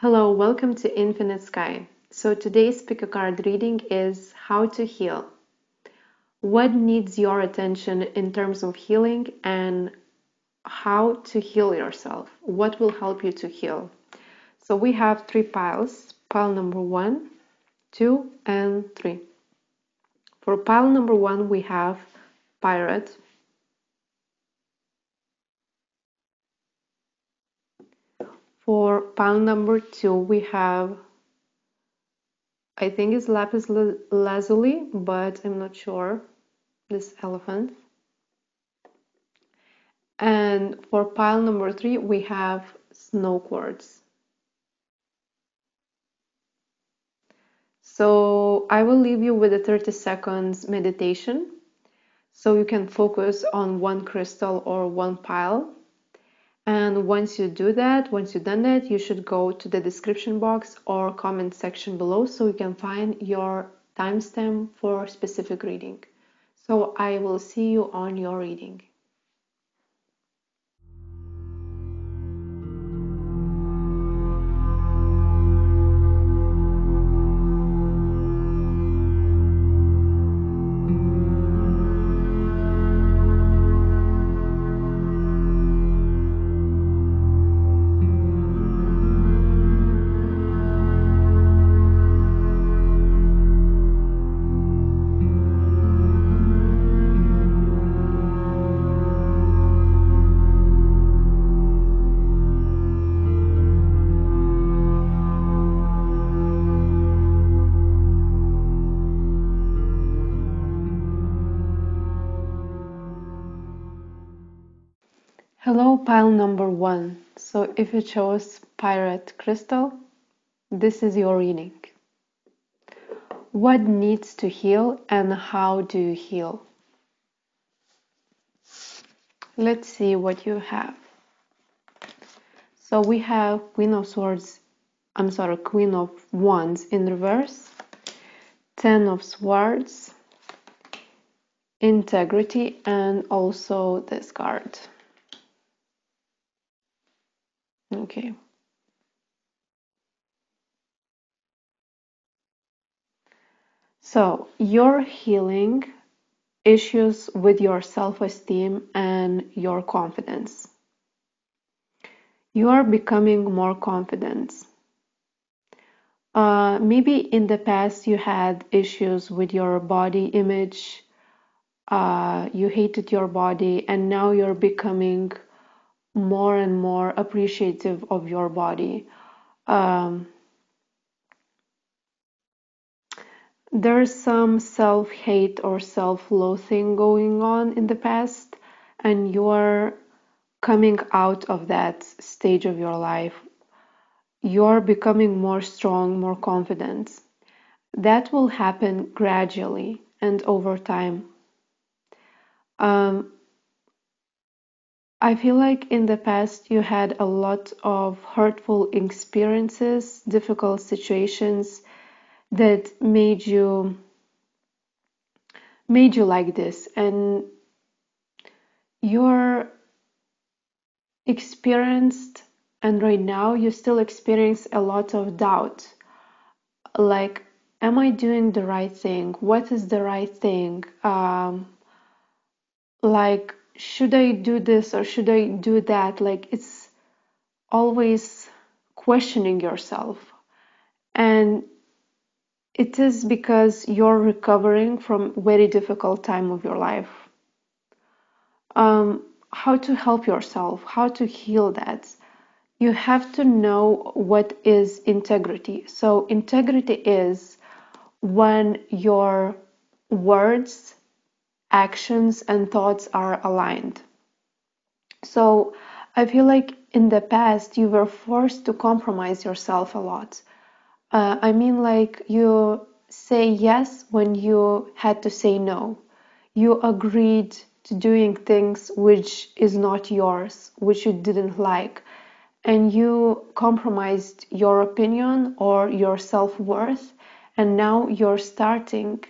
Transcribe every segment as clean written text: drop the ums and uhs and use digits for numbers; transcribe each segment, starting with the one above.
Hello, welcome to Infinite Sky. So today's pick a card reading is how to heal. What needs your attention in terms of healing and how to heal yourself? What will help you to heal? So we have three piles, pile number 1, 2, and 3. For pile number 1, we have Pirate. For pile number 2, we have, I think it's Lapis Lazuli, but I'm not sure, this elephant. And for pile number 3, we have Snow Quartz. So I will leave you with a 30 seconds meditation. So you can focus on one crystal or one pile. And once you do that, once you've done that, you should go to the description box or comment section below so you can find your timestamp for specific reading. So I will see you on your reading. Hello, pile number 1. So if you chose Pirate Crystal, this is your reading. What needs to heal and how do you heal? Let's see what you have. So we have Queen of Wands in reverse, 10 of Swords, Integrity, and also this card. Okay. So you're healing issues with your self-esteem and your confidence. You are becoming more confident. Maybe in the past you had issues with your body image, you hated your body, and now you're becoming more and more appreciative of your body. There's some self-hate or self-loathing going on in the past, and you're coming out of that stage of your life. You're becoming more strong, more confident. That will happen gradually and over time. I feel like in the past you had a lot of hurtful experiences, difficult situations that made you like this, and you're experienced, and right now you still experience a lot of doubt, like, am I doing the right thing? What is the right thing? Like, should I do this or should I do that? Like, it's always questioning yourself, and it is because you're recovering from a very difficult time of your life. How to help yourself, how to heal that? You have to know what is integrity. So integrity is when your words, actions, and thoughts are aligned. So I feel like in the past you were forced to compromise yourself a lot. I mean, like, you say yes when you had to say no. You agreed to doing things which is not yours, which you didn't like, and you compromised your opinion or your self-worth, and now you're starting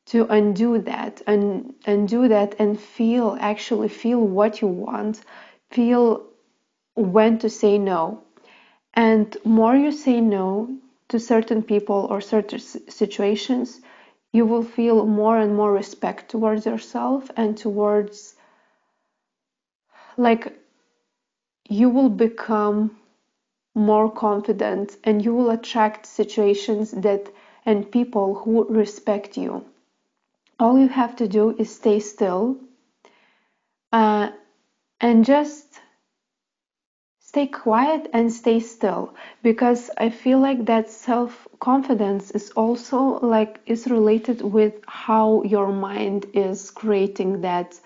to undo that and actually feel what you want, feel when to say no. And more you say no to certain people or certain situations, you will feel more and more respect towards yourself and towards, like, you will become more confident and you will attract situations that and people who respect you. All you have to do is stay still, and just stay quiet and stay still, because I feel like that self-confidence is also like is related with how your mind is creating that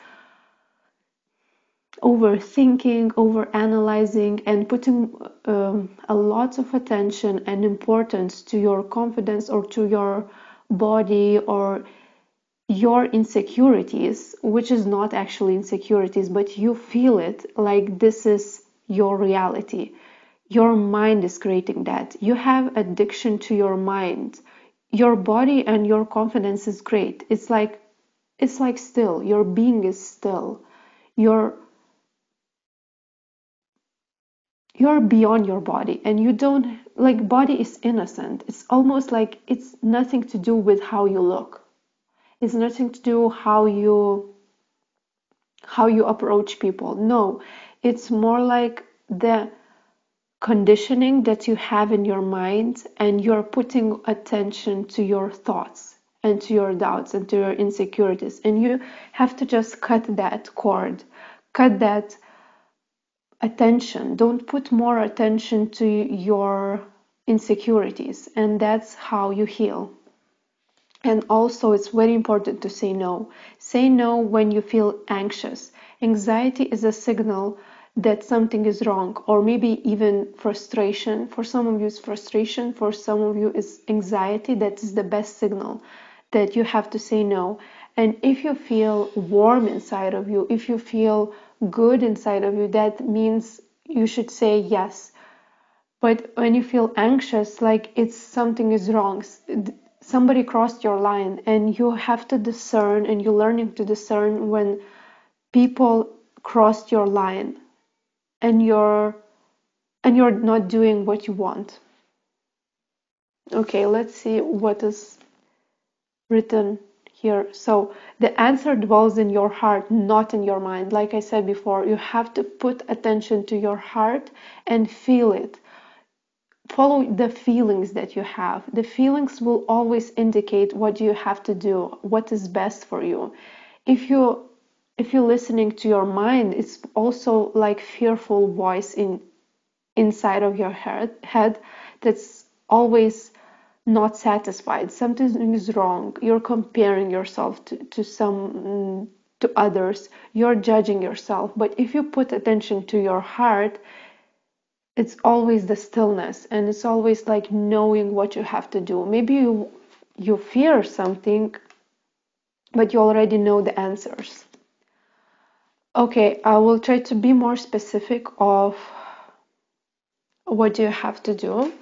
overthinking, overanalyzing, and putting a lot of attention and importance to your confidence or to your body or your insecurities, which is not actually insecurities, but you feel it like this is your reality. Your mind is creating that. You have addiction to your mind. Your body and your confidence is great. It's like still. Your being is still. You're beyond your body, and you don't like body is innocent. It's almost like it's nothing to do with how you look. It's nothing to do how you approach people. No, it's more like the conditioning that you have in your mind, and you're putting attention to your thoughts and to your doubts and to your insecurities, and you have to just cut that cord, cut that attention. Don't put more attention to your insecurities, and that's how you heal. And also, it's very important to say no. Say no when you feel anxious. Anxiety is a signal that something is wrong, or maybe even frustration. For some of you, it's frustration. For some of you, it's anxiety. That is the best signal that you have to say no. And if you feel warm inside of you, if you feel good inside of you, that means you should say yes. But when you feel anxious, like it's something is wrong, somebody crossed your line, and you have to discern, and you're learning to discern when people crossed your line and you're not doing what you want. Okay, let's see what is written here. So the answer dwells in your heart, not in your mind. Like I said before, you have to put attention to your heart and feel it. Follow the feelings that you have. The feelings will always indicate what you have to do, what is best for you. If you're listening to your mind, it's also like fearful voice inside of your head that's always not satisfied. Something is wrong. You're comparing yourself to others. You're judging yourself. But if you put attention to your heart, it's always the stillness, and it's always like knowing what you have to do. Maybe you fear something, but you already know the answers. Okay, I will try to be more specific of what you have to do.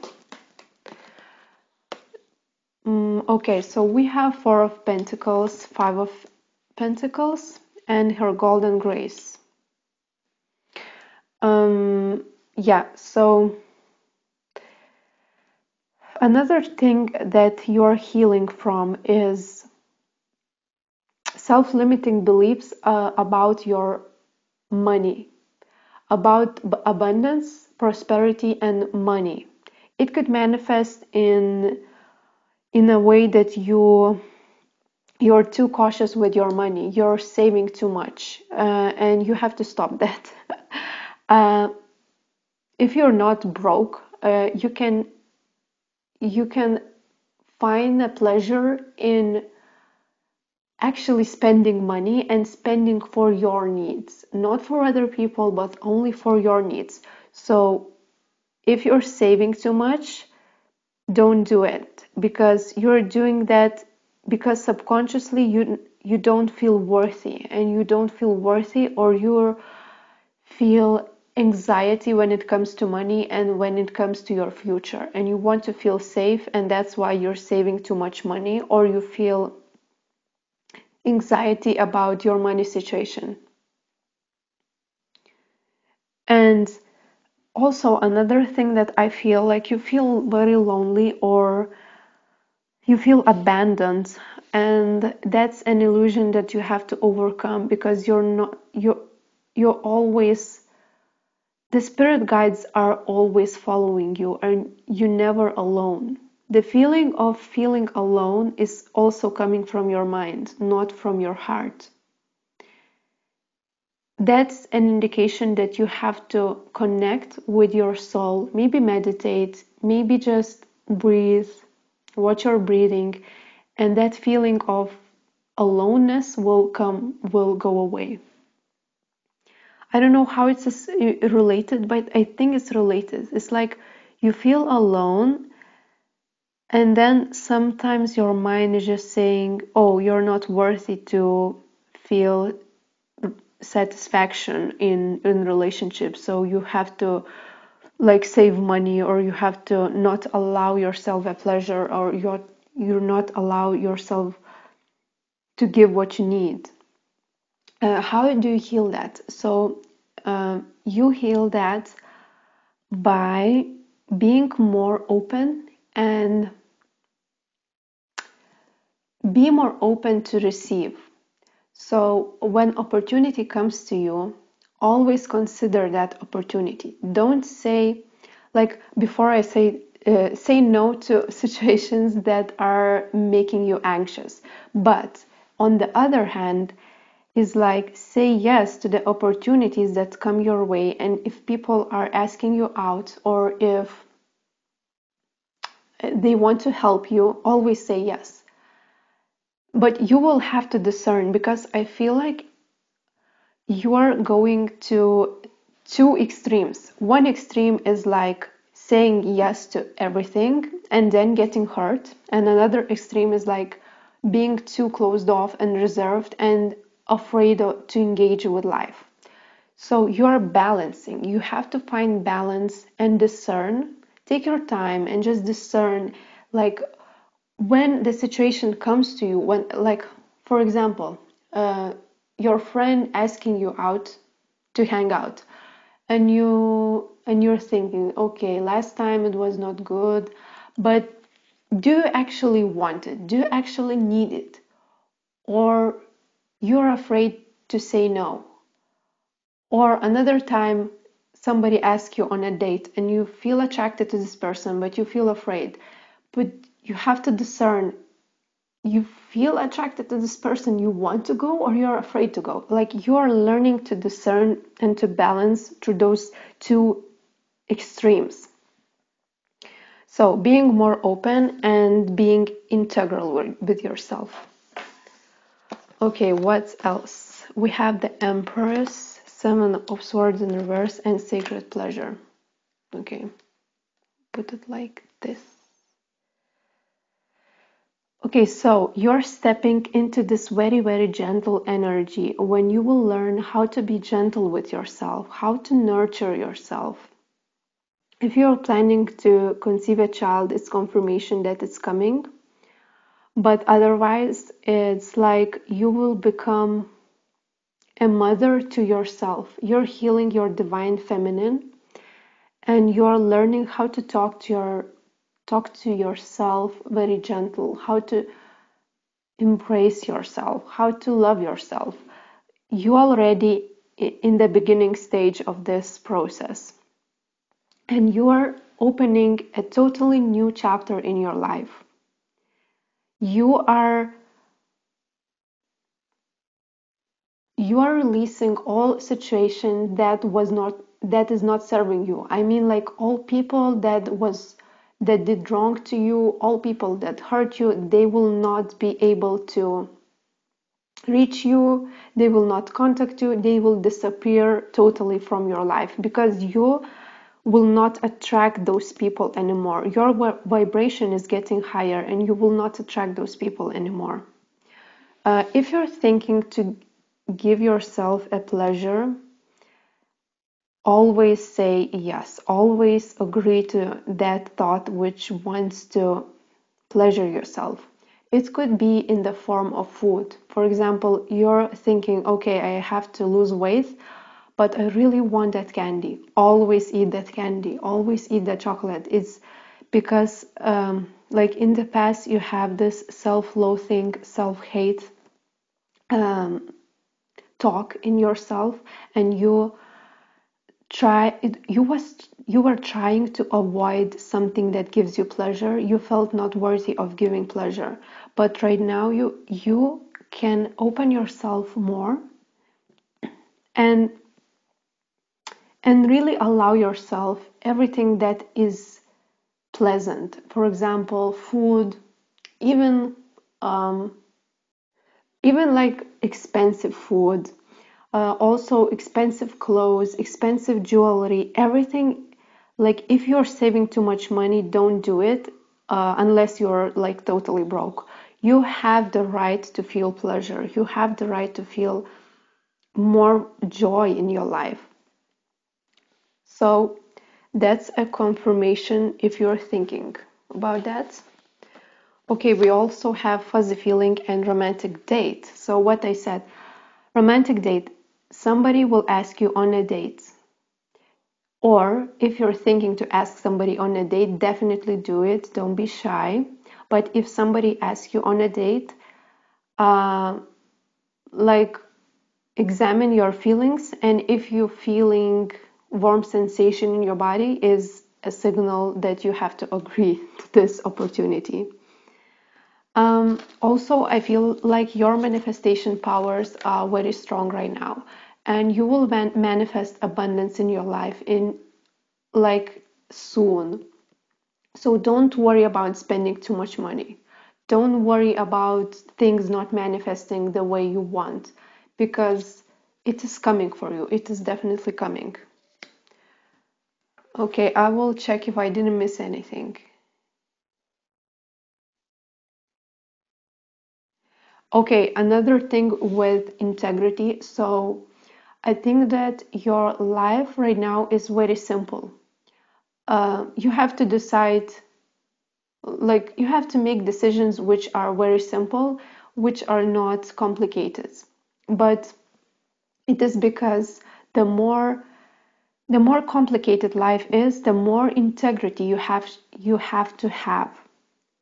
Okay, so we have Four of Pentacles, Five of Pentacles, and her Golden Grace. Yeah, so another thing that you're healing from is self-limiting beliefs about your money, about abundance, prosperity, and money. It could manifest in a way that you're too cautious with your money. You're saving too much, and you have to stop that. If you're not broke, you can find a pleasure in actually spending money and spending for your needs, not for other people, but only for your needs. So if you're saving too much, don't do it, because you're doing that because subconsciously you don't feel worthy, and you don't feel worthy, or you feel anxiety when it comes to money and when it comes to your future, and you want to feel safe, and that's why you're saving too much money, or you feel anxiety about your money situation. And Also, another thing that I feel like you feel very lonely or you feel abandoned, and that's an illusion that you have to overcome because you're always the spirit guides are always following you and you're never alone. The feeling of feeling alone is also coming from your mind, not from your heart. That's an indication that you have to connect with your soul, maybe meditate, maybe just breathe, watch your breathing, and that feeling of aloneness will go away. I don't know how it's related, but I think it's related. It's like you feel alone, and then sometimes your mind is just saying, oh, you're not worthy to feel satisfaction in relationships, so you have to like save money, or you have to not allow yourself a pleasure, or you're not allow yourself to give what you need. How do you heal that? So you heal that by being more open and be more open to receive. So when opportunity comes to you, always consider that opportunity. Don't say, like before I say no to situations that are making you anxious. But on the other hand, is like say yes to the opportunities that come your way. And if people are asking you out, or if they want to help you, always say yes. But you will have to discern, because I feel like you are going to two extremes. One extreme is like saying yes to everything and then getting hurt, and another extreme is like being too closed off and reserved and afraid to engage with life. So you're balancing. You have to find balance and discern. Take your time and just discern, like when the situation comes to you, when, like, for example, your friend asking you out to hang out, and you're thinking, okay, last time it was not good, but do you actually want it? Do you actually need it? Or you're afraid to say no? Or another time somebody asks you on a date and you feel attracted to this person, but you feel afraid. But you have to discern, you feel attracted to this person, you want to go, or you're afraid to go. Like you're learning to discern and to balance through those two extremes. So being more open and being integral with yourself. Okay, what else? We have the Empress, Seven of Swords in reverse, and Sacred Pleasure. Okay, put it like this. Okay, so you're stepping into this very, very gentle energy when you will learn how to be gentle with yourself, how to nurture yourself. If you're planning to conceive a child, it's confirmation that it's coming. But otherwise, it's like you will become a mother to yourself. You're healing your divine feminine, and you're learning how to talk to yourself very gentle, how to embrace yourself, how to love yourself. You already in the beginning stage of this process, and you are opening a totally new chapter in your life. You are releasing all situation that is not serving you. I mean, like all people that did wrong to you, all people that hurt you, they will not be able to reach you, they will not contact you, they will disappear totally from your life, because you will not attract those people anymore. Your vibration is getting higher and you will not attract those people anymore. If you're thinking to give yourself a pleasure, always say yes. Always agree to that thought which wants to pleasure yourself. It could be in the form of food. For example, you're thinking, okay, I have to lose weight, but I really want that candy. Always eat that candy. Always eat that chocolate. It's because, like in the past, you have this self-loathing, self-hate talk in yourself, and you were trying to avoid something that gives you pleasure. You felt not worthy of giving pleasure, but right now you can open yourself more and really allow yourself everything that is pleasant. For example, food, even even like expensive food, also expensive clothes, expensive jewelry, everything. Like if you're saving too much money, don't do it unless you're like totally broke. You have the right to feel pleasure. You have the right to feel more joy in your life. So that's a confirmation if you're thinking about that. Okay, we also have fuzzy feeling and romantic date. So what I said, romantic date, somebody will ask you on a date. Or if you're thinking to ask somebody on a date, definitely do it. Don't be shy. But if somebody asks you on a date, like examine your feelings, and if you're feeling warm sensation in your body is a signal that you have to agree to this opportunity. Also, I feel like your manifestation powers are very strong right now, and you will manifest abundance in your life in like soon. So don't worry about spending too much money. Don't worry about things not manifesting the way you want, because it is coming for you. It is definitely coming. Okay, I will check if I didn't miss anything. Okay, another thing with integrity. So I think that your life right now is very simple. You have to decide, like, you have to make decisions which are very simple, which are not complicated. But it is because the more complicated life is, the more integrity you have to have.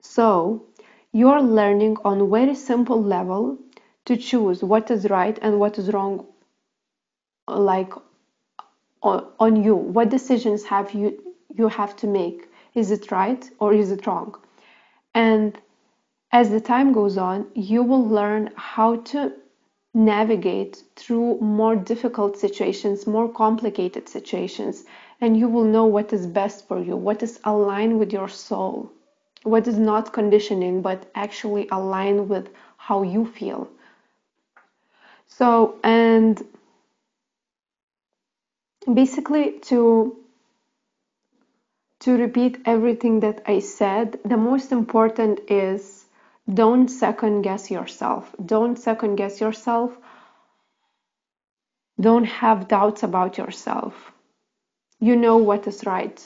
So you're learning on a very simple level to choose what is right and what is wrong, like on you. What decisions have you have to make? Is it right or is it wrong? And as the time goes on, you will learn how to navigate through more difficult situations, more complicated situations, and you will know what is best for you, what is aligned with your soul, what is not conditioning, but actually aligned with how you feel. So, and basically to repeat everything that I said, the most important is don't second guess yourself. Don't second guess yourself. Don't have doubts about yourself. You know what is right.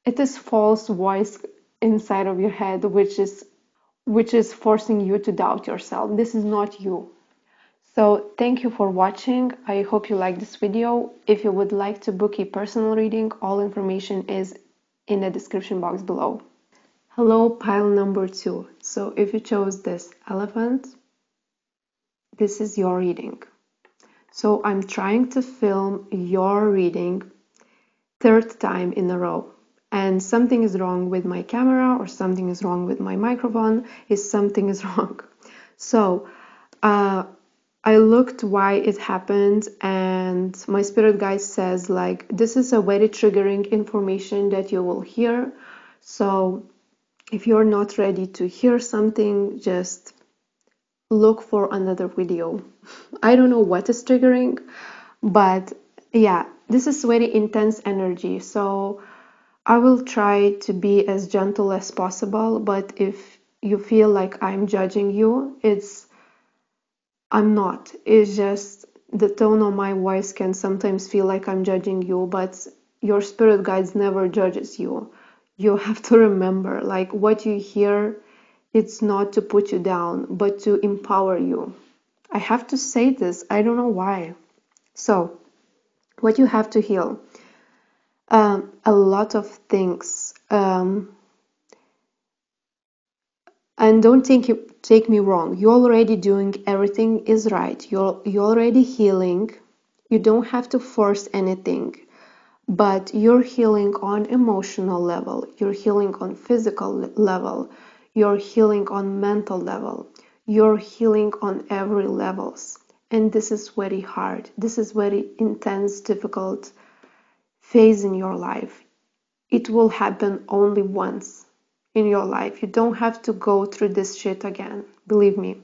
It is false voice inside of your head which is forcing you to doubt yourself. This is not you. So thank you for watching. I hope you liked this video. If you would like to book a personal reading, all information is in the description box below. Hello, pile number 2. So if you chose this elephant, this is your reading. So I'm trying to film your reading third time in a row, and something is wrong with my camera, or something is wrong with my microphone, something is wrong. So I looked why it happened, and my spirit guide says like this is a very triggering information that you will hear. So if you're not ready to hear something, just look for another video. I don't know what is triggering, but yeah, this is very intense energy. So I will try to be as gentle as possible, but if you feel like I'm judging you, I'm not. It's just the tone of my voice can sometimes feel like I'm judging you, but your spirit guides never judges you. You have to remember, like what you hear, it's not to put you down, but to empower you. I have to say this. I don't know why. So What you have to heal? A lot of things. And don't take me wrong. You're already doing everything is right. You're already healing. You don't have to force anything. But you're healing on emotional level. You're healing on physical level. You're healing on mental level. You're healing on every levels. And this is very hard. This is very intense, difficult phase in your life. It will happen only once in your life. You don't have to go through this shit again, believe me.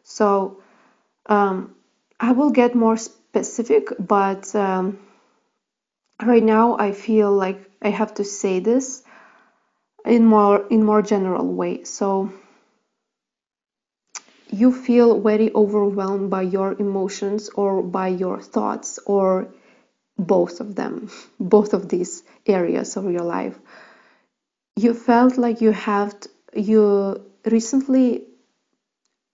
So I will get more specific, but right now I feel like I have to say this in more general way. So you feel very overwhelmed by your emotions or by your thoughts or both of them, both of these areas of your life. You felt like you recently,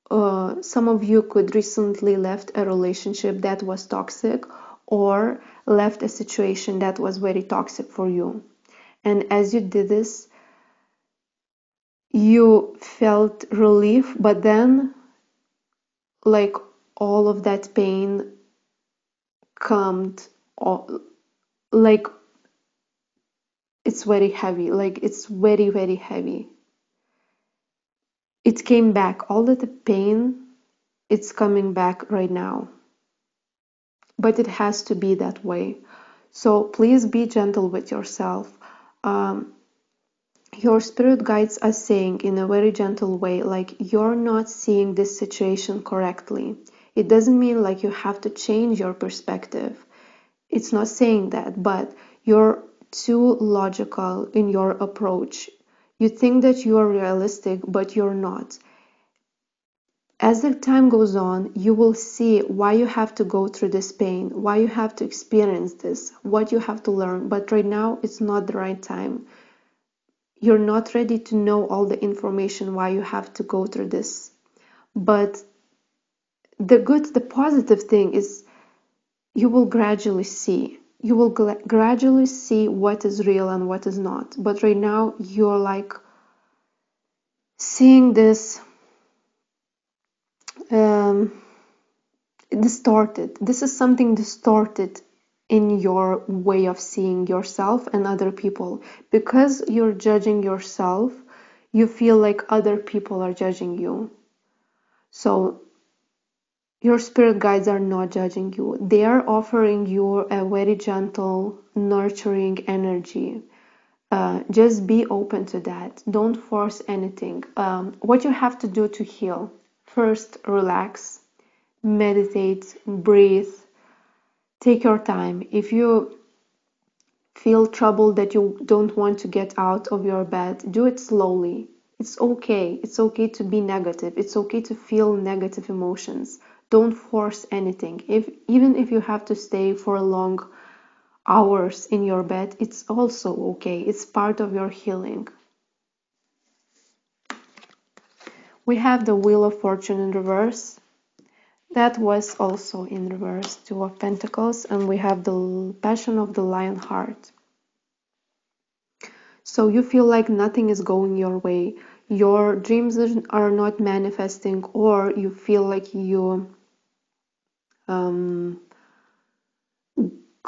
some of you could recently left a relationship that was toxic or left a situation that was very toxic for you. And as you did this, you felt relief, but then like all of that pain calmed, like it's very heavy, like it's very, very heavy. It came back, all of the pain, it's coming back right now. But it has to be that way. So please be gentle with yourself. Your spirit guides are saying in a very gentle way, like you're not seeing this situation correctly. It doesn't mean like you have to change your perspective. It's not saying that, but you're too logical in your approach. You think that you are realistic, but you're not. As the time goes on, you will see why you have to go through this pain, why you have to experience this, what you have to learn. But right now, it's not the right time. You're not ready to know all the information why you have to go through this. But the positive thing is you will gradually see. You will gradually see what is real and what is not. But right now, you're like seeing this distorted. This is something distorted in your way of seeing yourself and other people. Because you're judging yourself, you feel like other people are judging you. So your spirit guides are not judging you. They are offering you a very gentle, nurturing energy. Just be open to that. Don't force anything. What you have to do to heal: first, relax, meditate, breathe, take your time. If you feel trouble that you don't want to get out of your bed, do it slowly. It's okay. It's okay to be negative. It's okay to feel negative emotions. Don't force anything. Even if you have to stay for long hours in your bed, it's also okay. It's part of your healing. We have the Wheel of Fortune in reverse. That was also in reverse, Two of Pentacles, and we have the Passion of the Lion Heart. So you feel like nothing is going your way, your dreams are not manifesting, or you feel like you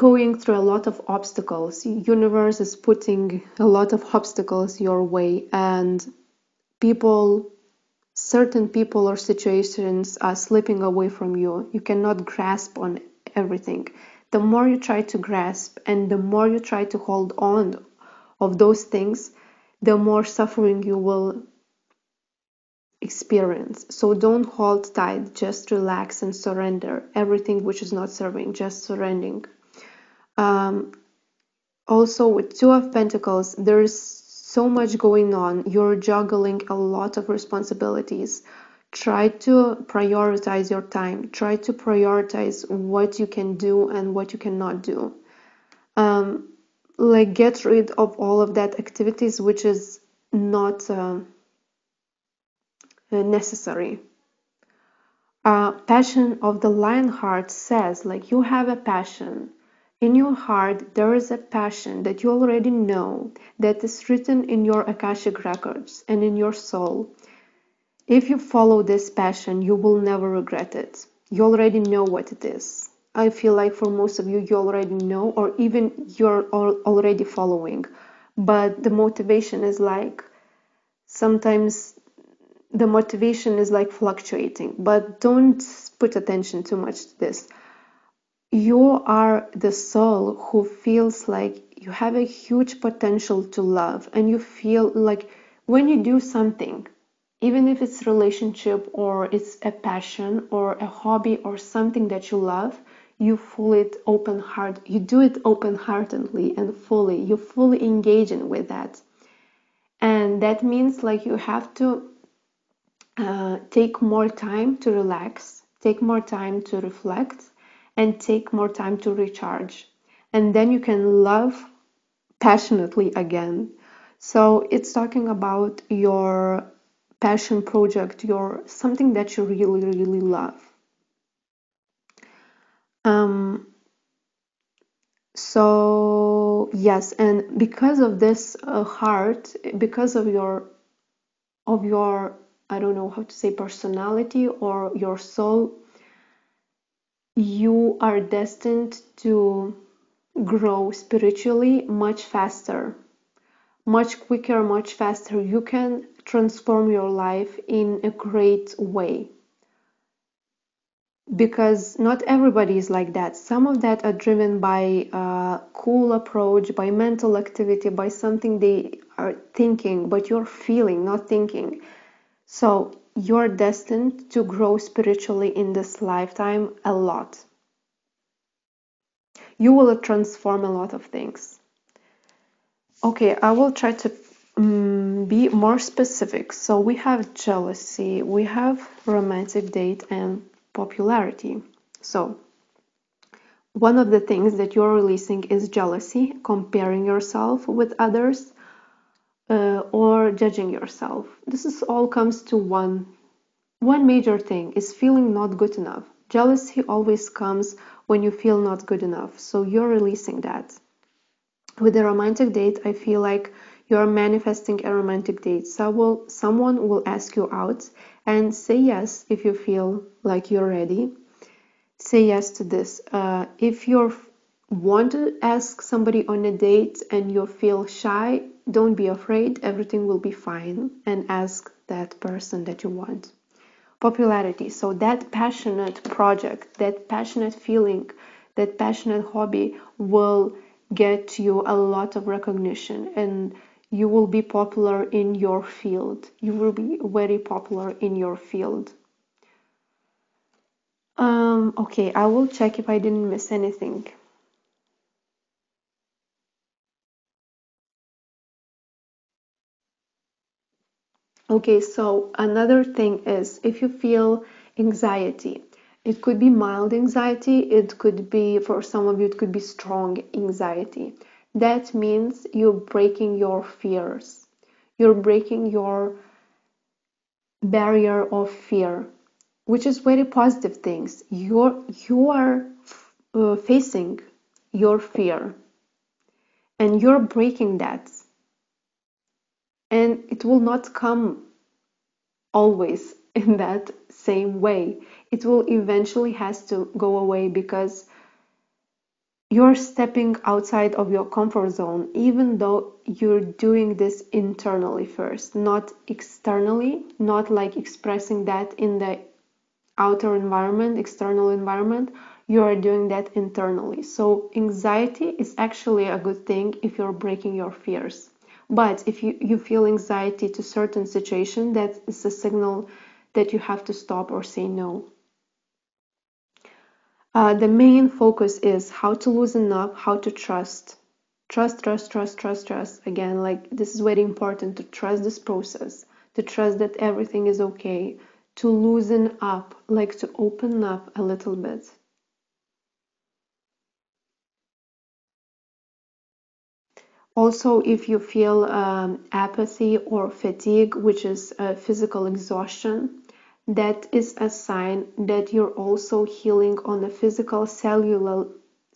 going through a lot of obstacles. Universe is putting a lot of obstacles your way, and certain people or situations are slipping away from you. You cannot grasp on everything. The more you try to grasp and the more you try to hold on of those things, the more suffering you will experience. So don't hold tight, just relax and surrender everything which is not serving, just surrendering. Also with Two of Pentacles, there's so much going on. You're juggling a lot of responsibilities. Try to prioritize your time. Try to prioritize what you can do and what you cannot do. Like get rid of all of that activities which is not necessary. Passion of the Lion Heart says like you have a passion. In your heart, there is a passion that you already know, that is written in your Akashic records and in your soul. If you follow this passion, you will never regret it. You already know what it is. I feel like for most of you, you already know, or even you're already following. But the motivation is like, sometimes the motivation is like fluctuating. But don't put attention too much to this. You are the soul who feels like you have a huge potential to love, and you feel like when you do something, even if it's a relationship or it's a passion or a hobby or something that you love, you you do it open-heartedly and fully. You fully engage in with that. And that means like you have to take more time to relax, take more time to reflect, and take more time to recharge. And then you can love passionately again. So it's talking about your passion project, your something that you really, really love. Um, so yes, and because of this heart, because of your I don't know how to say personality or your soul, you are destined to grow spiritually much faster, much quicker, much faster. You can transform your life in a great way because not everybody is like that. Some of that are driven by a cool approach, by mental activity, by something they are thinking, but you're feeling, not thinking. So you're destined to grow spiritually in this lifetime a lot. You will transform a lot of things. Okay, I will try to be more specific. So we have jealousy, we have romantic date, and popularity. So one of the things that you're releasing is jealousy, comparing yourself with others, or judging yourself. This is all comes to one major thing is feeling not good enough. Jealousy always comes when you feel not good enough. So you're releasing that. With a romantic date, I feel like you're manifesting a romantic date. So someone will ask you out and say yes if you feel like you're ready. Say yes to this. If you want to ask somebody on a date and you feel shy, don't be afraid. Everything will be fine. And ask that person that you want. Popularity. So that passionate project, that passionate feeling, that passionate hobby will get you a lot of recognition and you will be popular in your field. You will be very popular in your field. Okay, I will check if I didn't miss anything. Okay, so another thing is if you feel anxiety, it could be mild anxiety, it could be, for some of you, it could be strong anxiety. That means you're breaking your fears. You're breaking your barrier of fear, which is very positive things. You are facing your fear and you're breaking that. And it will not come always in that same way. It will eventually has to go away because you're stepping outside of your comfort zone, even though you're doing this internally first, not externally, not like expressing that in the outer environment, external environment. You are doing that internally. So anxiety is actually a good thing if you're breaking your fears. But if you feel anxiety to certain situation, that is a signal that you have to stop or say no. The main focus is how to loosen up, how to trust. Trust, trust, trust, trust, trust. Again, like this is very important to trust this process, to trust that everything is okay, to loosen up, like to open up a little bit. Also, if you feel apathy or fatigue, which is physical exhaustion, that is a sign that you're also healing on a physical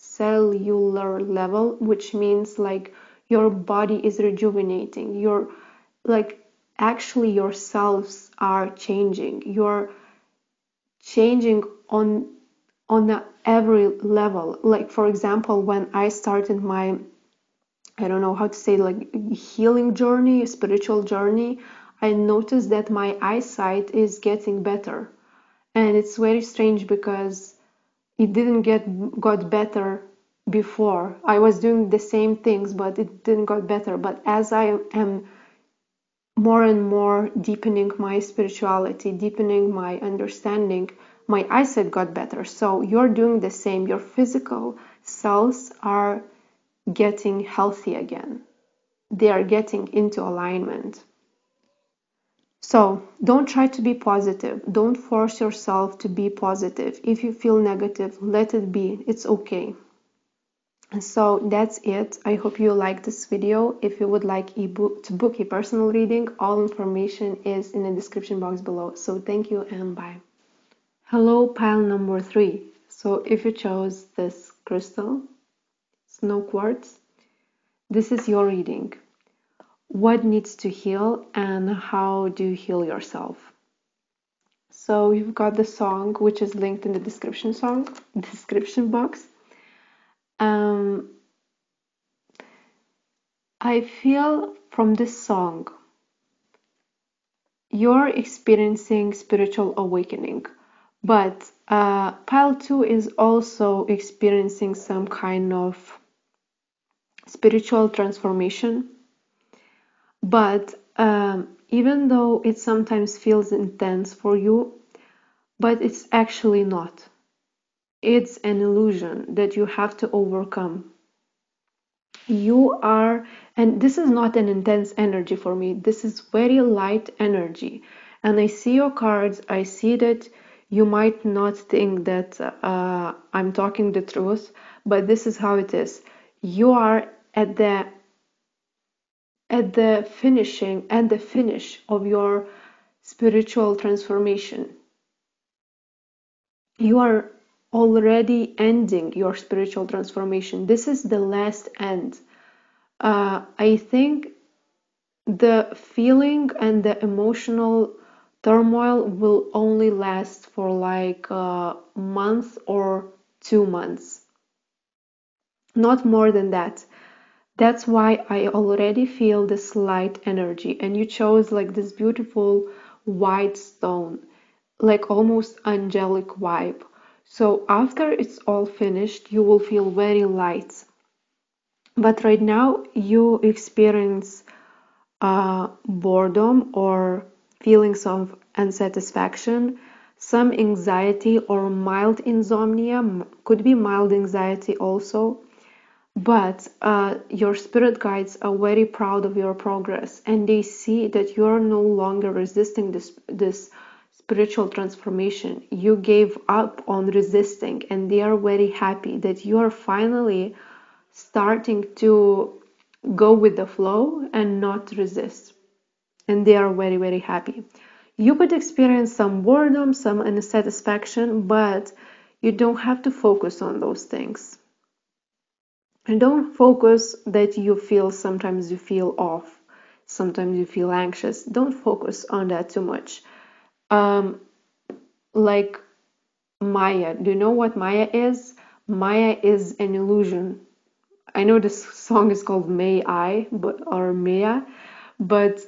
cellular level, which means like your body is rejuvenating. You're like actually your cells are changing. You're changing on every level. Like for example, when I started my, I don't know how to say, like healing journey, spiritual journey, I noticed that my eyesight is getting better. And it's very strange because it didn't got better before. I was doing the same things, but it didn't got better. But as I am more and more deepening my spirituality, deepening my understanding, my eyesight got better. So you're doing the same. Your physical cells are getting healthy again. They are getting into alignment. So don't try to be positive. Don't force yourself to be positive. If you feel negative, let it be. It's okay. And so that's it. I hope you liked this video. If you would like to book a personal reading, all information is in the description box below. So thank you and bye. Hello, pile number 3. So if you chose this crystal, snow quartz, this is your reading. What needs to heal and how do you heal yourself? So you've got the song, which is linked in the description box. I feel from this song you're experiencing spiritual awakening, but pile 2 is also experiencing some kind of spiritual transformation. But even though it sometimes feels intense for you, but it's actually not. It's an illusion that you have to overcome. You are, and this is not an intense energy for me, this is very light energy. And I see your cards, I see that you might not think that I'm talking the truth, but this is how it is. You are at the finish of your spiritual transformation. You are already ending your spiritual transformation. This is the last end. I think the feeling and the emotional turmoil will only last for like a month or 2 months, not more than that. That's why I already feel this light energy, and you chose like this beautiful white stone, like almost angelic vibe. So after it's all finished, you will feel very light. But right now you experience boredom or feelings of unsatisfaction, some anxiety or mild insomnia, could be mild anxiety also. But your spirit guides are very proud of your progress, and they see that you are no longer resisting this spiritual transformation. You gave up on resisting, and they are very happy that you are finally starting to go with the flow and not resist. And they are very, very happy. You could experience some boredom, some unsatisfaction, but you don't have to focus on those things. And don't focus that sometimes you feel off, sometimes you feel anxious. Don't focus on that too much. Like Maya. Do you know what Maya is? Maya is an illusion. I know this song is called May I, or Maya, but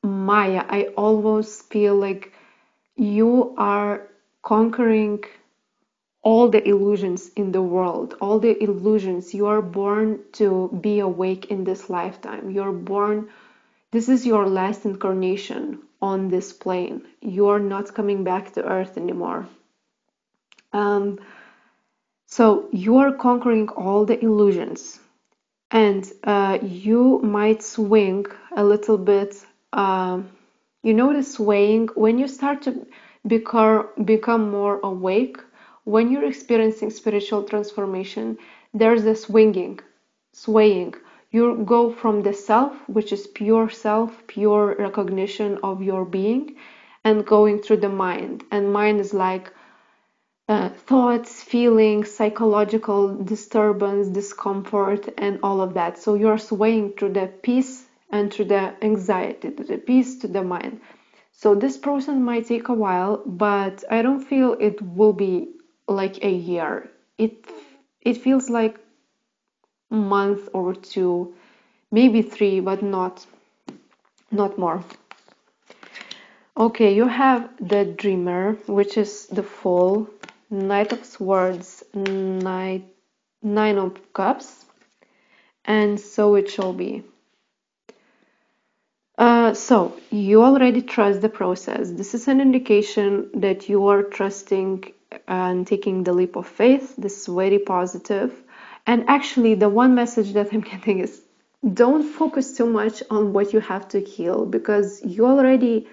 Maya, I always feel like you are conquering all the illusions in the world, all the illusions. You are born to be awake in this lifetime. You're born, this is your last incarnation on this plane. You are not coming back to Earth anymore. So you are conquering all the illusions, and you might swing a little bit. You know the swaying when you start to become more awake. When you're experiencing spiritual transformation, there's a swaying. You go from the self, which is pure self, pure recognition of your being, and going through the mind. And mind is like thoughts, feelings, psychological disturbance, discomfort, and all of that. So you're swaying through the peace and through the anxiety, to the peace, to the mind. So this process might take a while, but I don't feel it will be like a year. It feels like a month or two, maybe three, but not more. Okay, you have the Dreamer, which is the Fool, Knight of Swords, Nine of Cups, and so it shall be. So you already trust the process. This is an indication that you are trusting and taking the leap of faith. This is very positive. And actually, the one message that I'm getting is don't focus too much on what you have to heal, because you already,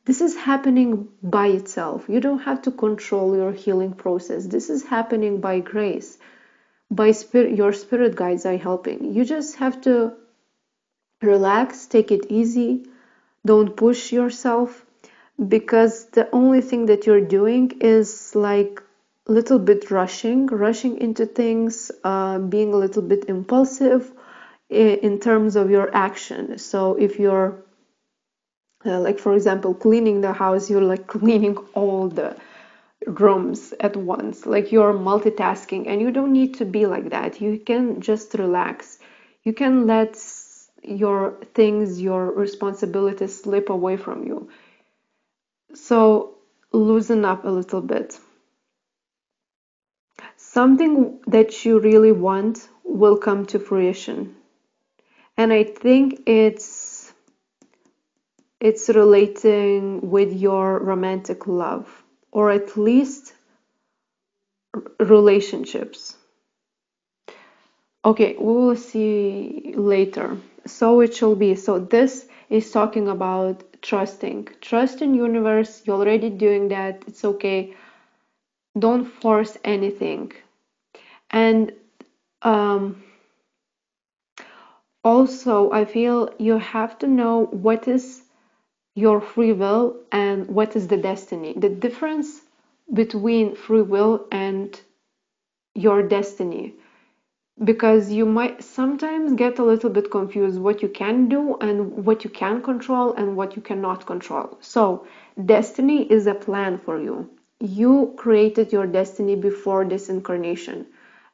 this is happening by itself. You don't have to control your healing process. This is happening by grace, by spirit. Your spirit guides are helping. You just have to relax, take it easy, don't push yourself, because the only thing that you're doing is like a little bit rushing into things, being a little bit impulsive in terms of your action. So if you're like, for example, cleaning the house, you're like cleaning all the rooms at once, like you're multitasking, and you don't need to be like that. You can just relax. You can let your things, your responsibilities slip away from you. So loosen up a little bit. Something that you really want will come to fruition. And I think it's relating with your romantic love, or at least relationships. Okay, we will see later. So it shall be. So this is talking about trusting. Trust in universe. You're already doing that. It's okay. Don't force anything. And also, I feel you have to know what is your free will and what is the destiny. The difference between free will and your destiny, because you might sometimes get a little bit confused what you can do and what you can control and what you cannot control. So destiny is a plan for you. You created your destiny before this incarnation,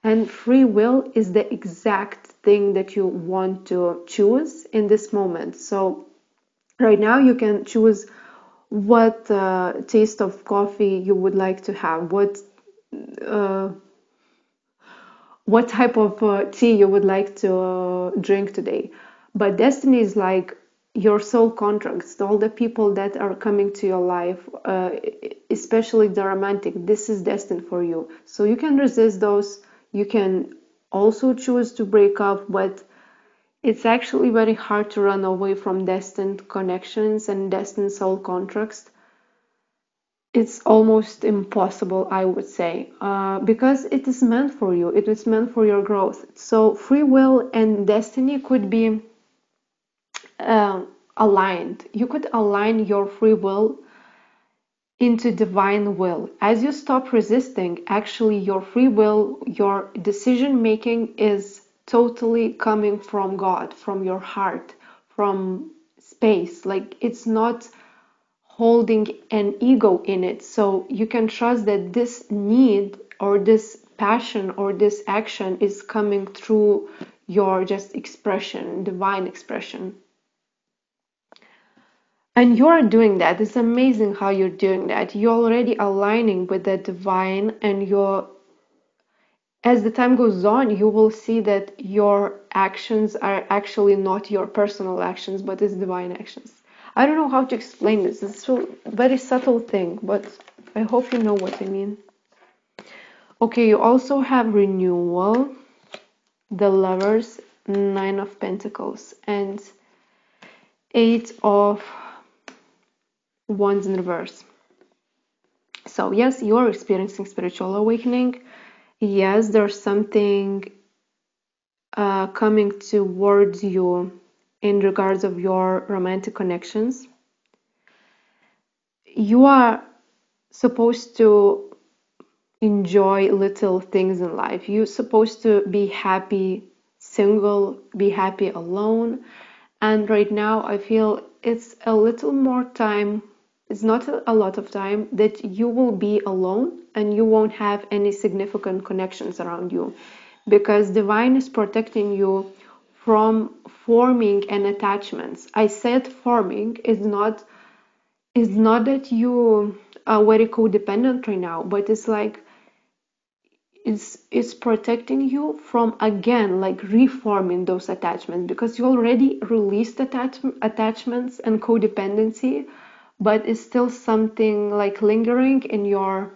and free will is the exact thing that you want to choose in this moment. So right now you can choose what taste of coffee you would like to have, uh, what type of tea you would like to drink today. But destiny is like your soul contracts, all the people that are coming to your life, especially the romantic. This is destined for you. So you can resist those. You can also choose to break up, but it's actually very hard to run away from destined connections and destined soul contracts. It's almost impossible, I would say, because it is meant for you. It is meant for your growth. So free will and destiny could be aligned. You could align your free will into divine will. As you stop resisting, actually your free will, your decision making is totally coming from God, from your heart, from space. Like it's not holding an ego in it. So you can trust that this need or this passion or this action is coming through your just expression, divine expression. And you're doing that. It's amazing how you're doing that. You're already aligning with the divine, and you're, as the time goes on, you will see that your actions are actually not your personal actions, but it's divine actions. I don't know how to explain this. It's a very subtle thing, but I hope you know what I mean. Okay, you also have renewal, the Lovers, Nine of Pentacles, and Eight of Wands in reverse. So yes, you are experiencing spiritual awakening. Yes, there's something coming towards you in regards of your romantic connections. You are supposed to enjoy little things in life. You're supposed to be happy single, be happy alone. And right now, I feel it's a little more time, it's not a lot of time that you will be alone and you won't have any significant connections around you because divine is protecting you from forming an attachments. I said forming is not that you are very codependent right now, but it's like it's protecting you from again like reforming those attachments because you already released attachments and codependency, but it's still something like lingering in your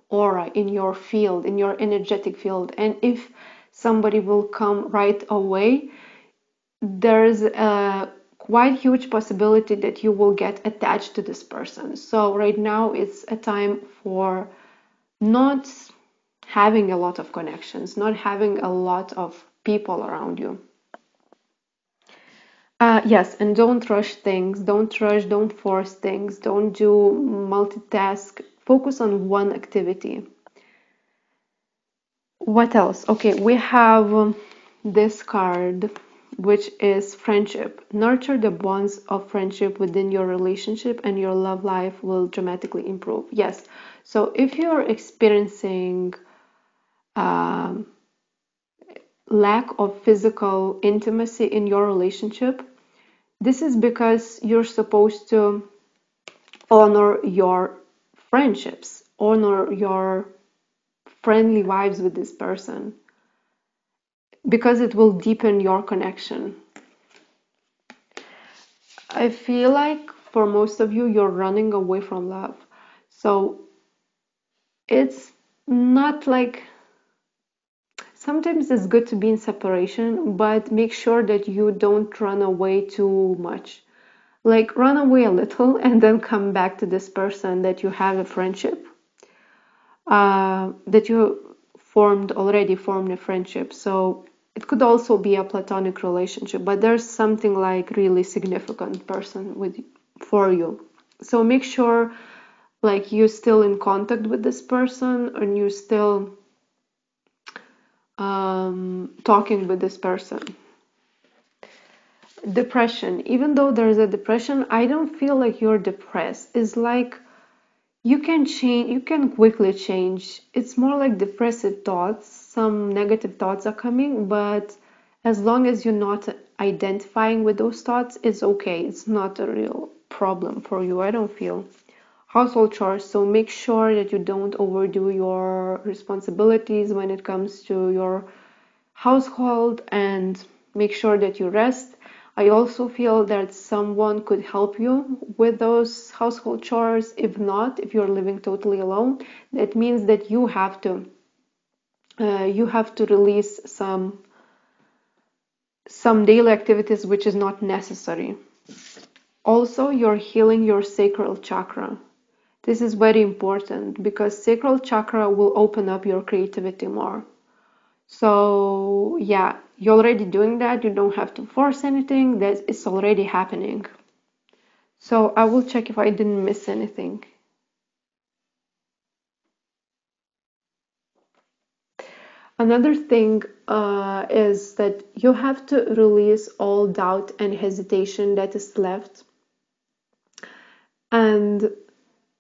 aura, in your field, in your energetic field. And if somebody will come right away, there's a quite huge possibility that you will get attached to this person. So right now it's a time for not having a lot of connections, not having a lot of people around you. Yes, and don't rush things, don't force things, don't do multitask, focus on one activity. What else? Okay, we have this card, which is friendship. Nurture the bonds of friendship within your relationship, and your love life will dramatically improve. Yes, so if you're experiencing um, lack of physical intimacy in your relationship, this is because you're supposed to honor your friendships, honor your friendly vibes with this person because it will deepen your connection. I feel like for most of you, you're running away from love. So it's not like sometimes it's good to be in separation, but make sure that you don't run away too much. Like run away a little and then come back to this person that you have a friendship, that you already formed a friendship. So it could also be a platonic relationship, but there's something like really significant person for you. So make sure like you're still in contact with this person and you're still talking with this person. Depression. Even though there's a depression, I don't feel like you're depressed. It's like you can change, you can quickly change. It's more like depressive thoughts. Some negative thoughts are coming, but as long as you're not identifying with those thoughts, it's okay. It's not a real problem for you, I don't feel. Household chores, so make sure that you don't overdo your responsibilities when it comes to your household and make sure that you rest. I also feel that someone could help you with those household chores. If not, if you're living totally alone, that means that you have to release some daily activities which is not necessary. Also, you're healing your sacral chakra. This is very important because sacral chakra will open up your creativity more. So yeah, you're already doing that. You don't have to force anything. That is already happening. So I will check if I didn't miss anything. Another thing is that you have to release all doubt and hesitation that is left. And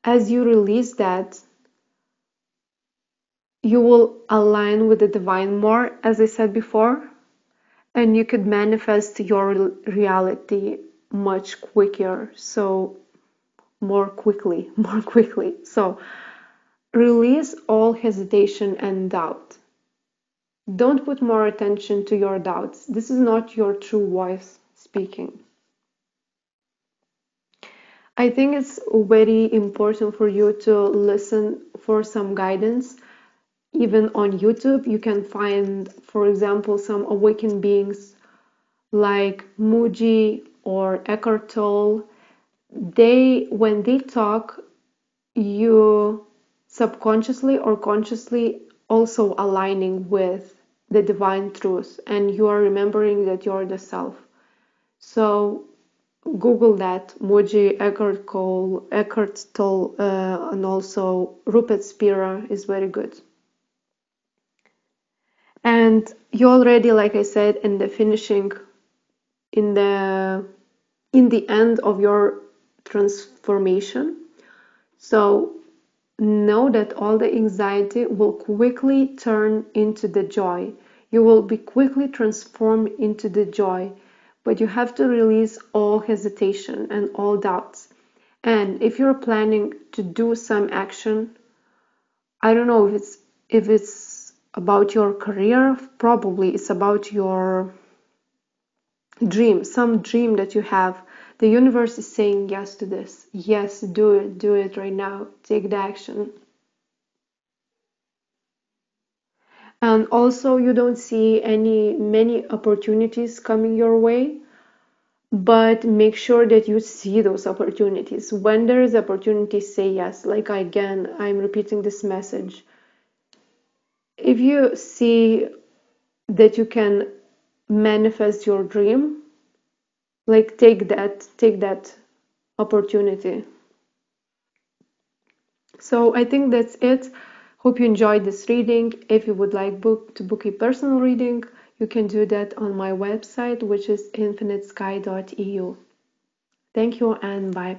as you release that, you will align with the divine more, as I said before, and you could manifest your reality much quicker. So more quickly. So release all hesitation and doubt. Don't put more attention to your doubts. This is not your true voice speaking. I think it's very important for you to listen for some guidance. Even on YouTube, you can find, for example, some awakened beings like Muji or Eckhart Tolle. When they talk, you subconsciously or consciously also aligning with the divine truth and you are remembering that you're the self. So Google that, Moji, Eckhart Tolle, and also Rupert Spira is very good. And you already, like I said, in the finishing, in the end of your transformation. So know that all the anxiety will quickly turn into the joy. You will be quickly transformed into the joy, but you have to release all hesitation and all doubts. And if you're planning to do some action, I don't know if it's about your career, probably it's about your dream, some dream that you have. The universe is saying yes to this. Yes, do it right now. Take the action. And also you don't see many opportunities coming your way, but make sure that you see those opportunities. When there is opportunity, say yes. Like again, I'm repeating this message. If you see that you can manifest your dream, like take that opportunity. So I think that's it. Hope you enjoyed this reading. If you would like to book a personal reading, you can do that on my website, which is infinitesky.eu. Thank you and bye.